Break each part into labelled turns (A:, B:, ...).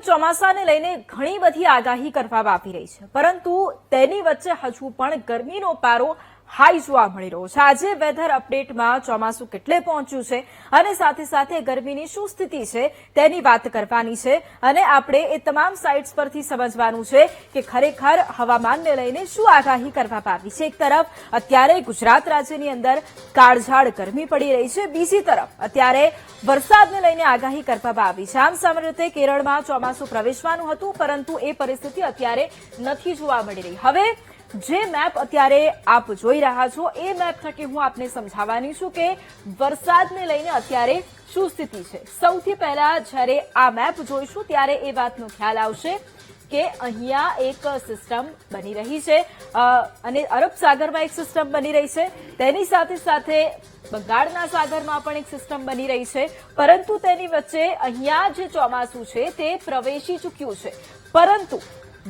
A: ચોમાસાને લઈને ઘણી બધી આગાહી કરવામાં આવી રહી છે, પરંતુ તેની વચ્ચે હજુ પણ ગરમીનો પારો હાઈ જોવા મળી રહ્યો છે। આજે વેધર અપડેટમાં ચોમાસું કેટલે પહોંચ્યું છે અને સાથે સાથે ગરમીની શું સ્થિતિ છે તેની વાત કરવાની છે અને આપણે એ તમામ સાઇટ્સ પરથી સમજવાનું છે કે ખરેખર હવામાનને લઈને શું આગાહી કરવામાં આવી છે। એક તરફ અત્યારે ગુજરાત રાજ્યની અંદર કાળઝાળ ગરમી પડી રહી છે, બીજી તરફ અત્યારે વરસાદને લઈને આગાહી કરવામાં આવી છે। આમ સામાન્ય રીતે કેરળમાં ચોમાસું પ્રવેશવાનું હતું, પરંતુ એ પરિસ્થિતિ અત્યારે નથી જોવા મળી રહી। હવે જે મેપ અત્યારે આપ જોઈ રહ્યા છો એ મેપ થકી હું આપને સમજાવવાની છું કે વરસાદને લઈને અત્યારે શું સ્થિતિ છે। સૌથી પહેલા જ્યારે આ મેપ જોઈશું ત્યારે એ વાતનો ખ્યાલ આવશે કે અહીંયા એક સિસ્ટમ બની રહી છે અને અરબ સાગરમાં એક સિસ્ટમ બની રહી છે, તેની સાથે સાથે બંગાળના સાગરમાં પણ એક સિસ્ટમ બની રહી છે, પરંતુ તેની વચ્ચે અહીંયા જે ચોમાસું છે તે પ્રવેશી ચૂક્યું છે। પરંતુ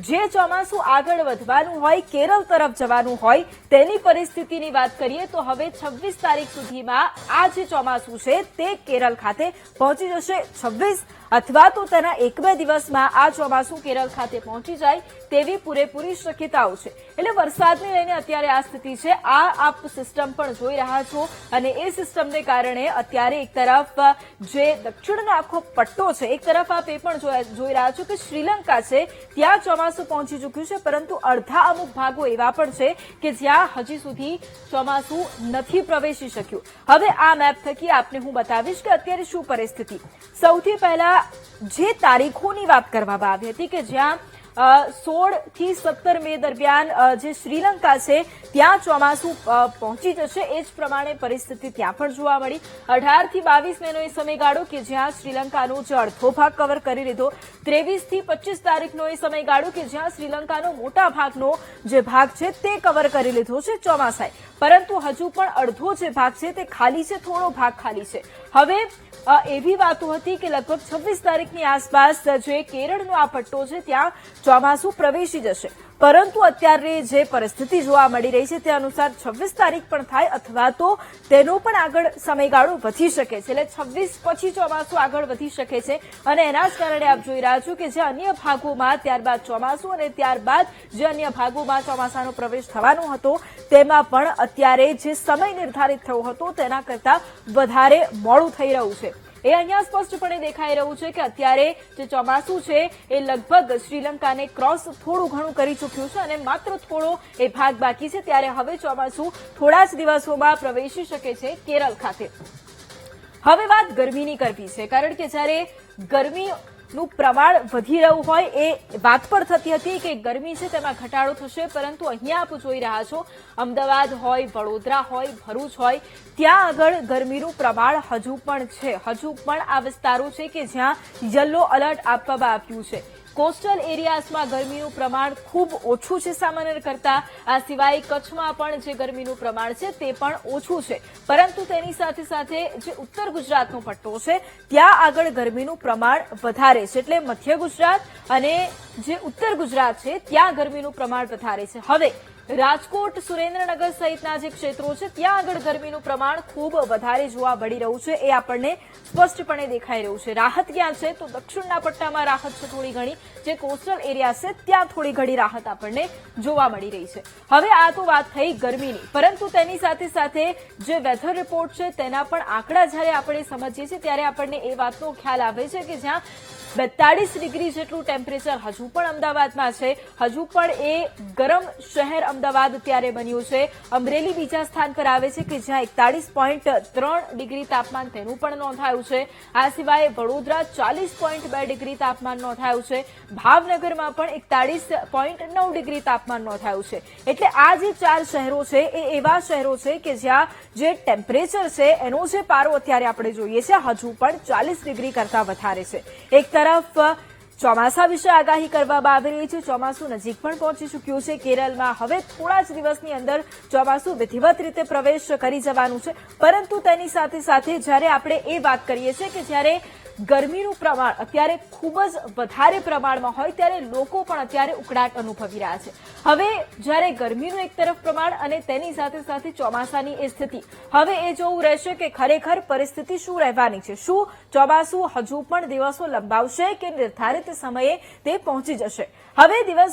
A: જે ચોમાસું આગળ વધવાનું હોય, કેરળ તરફ જવાનું હોય તેની પરિસ્થિતિની વાત કરીએ તો હવે 26 તારીખ સુધીમાં આ જે ચોમાસું છે તે કેરળ ખાતે પહોંચી જશે। 26 અથવા તો તેના 1-2 દિવસમાં આ ચોમાસું કેરળ ખાતે પહોંચી જાય તેવી પૂરેપૂરી શક્યતાઓ છે। એટલે વરસાદને લઈને અત્યારે આ સ્થિતિ છે। આ આપ સિસ્ટમ પણ જોઈ રહ્યા છો અને એ સિસ્ટમને કારણે અત્યારે એક તરફ જે દક્ષિણનો આખો પટ્ટો છે, એક તરફ આપ એ પણ જોઈ રહ્યા છો કે શ્રીલંકા છે ત્યાં ચોમાસું પહોંચી ચૂક્યું છે, પરંતુ અડધા અમુક ભાગો એવા પણ છે કે જ્યાં હજી સુધી ચોમાસું નથી પ્રવેશી શક્યું। હવે આ મેપ થકી આપને હું બતાવીશ કે અત્યારે શું પરિસ્થિતિ। સૌથી પહેલા જે તારીખોની વાત કરવામાં આવી હતી કે જ્યાં 16 થી 17 મે દરમિયાન જે શ્રીલંકા છે ત્યાં ચોમાસું પહોંચી જશે, એ જ પ્રમાણે પરિસ્થિતિ ત્યાં પણ જોવા મળી। 18 થી 22 મેનો એ સમયગાળો કે જ્યાં શ્રીલંકાનો જે અડધો ભાગ કવર કરી લીધો, 23 થી 25 તારીખનો એ સમયગાળો કે જ્યાં શ્રીલંકાનો મોટા ભાગનો જે ભાગ છે તે કવર કરી લીધો છે ચોમાસાએ, પરંતુ હજુ પણ અડધો જે ભાગ છે તે ખાલી છે, થોડો ભાગ ખાલી છે। હવે એવી વાતો હતી કે લગભગ 26 તારીખની આસપાસ જે કેરળનો આ પટ્ટો છે ત્યાં ચોમાસું પ્રવેશી જશે, પરંતુ અત્યારે જે પરિસ્થિતિ જોવા મળી રહી છે તે અનુસાર 26 તારીખ પણ થાય અથવા તો તેનો પણ આગળ સમયગાળો વધી શકે છે। એટલે 26 પછી ચોમાસું આગળ વધી શકે છે અને એના જ કારણે આપ જોઈ રહ્યા છો કે જે અન્ય ભાગોમાં ત્યારબાદ ચોમાસું અને ત્યારબાદ જે અન્ય ભાગોમાં ચોમાસાનો પ્રવેશ થવાનો હતો તેમાં પણ અત્યારે જે સમય નિર્ધારિત થયો હતો તેના કરતાં વધારે મોડું થઈ રહ્યું છે। એ અહીંયા સ્પષ્ટપણે દેખાઈ રહ્યું છે કે અત્યારે જે ચોમાસું છે એ લગભગ શ્રીલંકાને ક્રોસ થોડું ઘણું કરી ચૂક્યું છે અને માત્ર થોડો એ ભાગ બાકી છે, ત્યારે હવે ચોમાસું થોડા જ દિવસોમાં પ્રવેશી શકે છે કેરળ ખાતે। હવે વાત ગરમીની કરવી છે, કારણ કે જ્યારે ગરમીનું પ્રમાણ વધી રહ્યું હોય એ વાત પણ થતી હતી કે ગરમી છે તેમાં ઘટાડો થશે, પરંતુ અહીંયા આપ જોઈ રહ્યા છો અમદાવાદ હોય, વડોદરા હોય, ભરૂચ હોય, ત્યાં આગળ ગરમીનું પ્રમાણ હજુ પણ છે। હજુ પણ આ વિસ્તારો છે કે જ્યાં યલો એલર્ટ આપવામાં આવ્યું છે। કોસ્ટલ એરિયાઝમાં ગરમીનું પ્રમાણ ખૂબ ઓછું છે સામાન્ય કરતાં, આ સિવાય કચ્છમાં પણ જે ગરમીનું પ્રમાણ છે તે પણ ઓછું છે, પરંતુ તેની સાથે સાથે જે ઉત્તર ગુજરાતનો પટ્ટો છે ત્યાં આગળ ગરમીનું પ્રમાણ વધારે છે। એટલે મધ્ય ગુજરાત અને જે ઉત્તર ગુજરાત છે ત્યાં ગરમીનું પ્રમાણ વધારે છે। હવે રાજકોટ, સુરેન્દ્રનગર સહિતના જે ક્ષેત્રો છે ત્યાં આગળ ગરમીનું પ્રમાણ ખૂબ વધારે જોવા મળી રહ્યું છે, એ આપણને સ્પષ્ટપણે દેખાઈ રહ્યું છે। રાહત ક્યાં છે તો દક્ષિણના પટ્ટામાં રાહત છે થોડી ઘણી, જે કોસ્ટલ એરિયા છે ત્યાં થોડી ઘણી રાહત આપણને જોવા મળી રહી છે। હવે આ તો વાત થઈ ગરમીની, પરંતુ તેની સાથે સાથે જે વેધર રિપોર્ટ છે તેના પણ આંકડા જ્યારે આપણે સમજીએ છીએ ત્યારે આપણને એ વાતનો ખ્યાલ આવે છે કે જ્યાં 42 ડિગ્રી જેટલું ટેમ્પરેચર હજુ પણ અમદાવાદમાં છે, હજુ પણ એ ગરમ શહેર અમદાવાદ ત્યારે બન્યું છે। અમરેલી બીજા સ્થાન પર આવે છે કે જ્યાં 41.3 ડિગ્રી તાપમાન તેનું પણ નોંધાયું છે। આ સિવાય વડોદરા 40.2 ડિગ્રી તાપમાન નોંધાયું છે, ભાવનગરમાં પણ 41.9 ડિગ્રી તાપમાન નોંધાયું છે। એટલે આ જે 4 શહેરો છે એ એવા શહેરો છે કે જ્યાં જે ટેમ્પરેચર છે એનો જે પારો અત્યારે આપણે જોઈએ છે હજુ પણ 40 ડિગ્રી કરતાં વધારે છે। એક તરફ ચોમાસા વિશે આગાહી કરવામાં આવી રહી છે, ચોમાસું નજીક પણ પહોંચી ચૂક્યું છે કેરળમાં। હવે થોડા જ દિવસની અંદર ચોમાસું વિધિવત રીતે પ્રવેશ કરી જવાનું છે, પરંતુ તેની સાથે સાથે જ્યારે આપણે એ વાત કરીએ છીએ કે જ્યારે ગરમીનું પ્રમાણ અત્યારે ખૂબ જ વધારે પ્રમાણમાં હોય ત્યારે લોકો પણ અત્યારે ઉકળાટ અનુભવી રહ્યા છે. હવે જ્યારે ગરમીનું એક તરફ પ્રમાણ અને તેની સાથે સાથે ચોમાસાની એ સ્થિતિ, હવે એ જોવું રહેશે કે ખરેખર પરિસ્થિતિ શું રહેવાની છે. શું ચોમાસું હજુ પણ દિવસો લંબાવશે કે નિર્ધારિત સમયે તે પહોંચી જશે? હવે દિવસ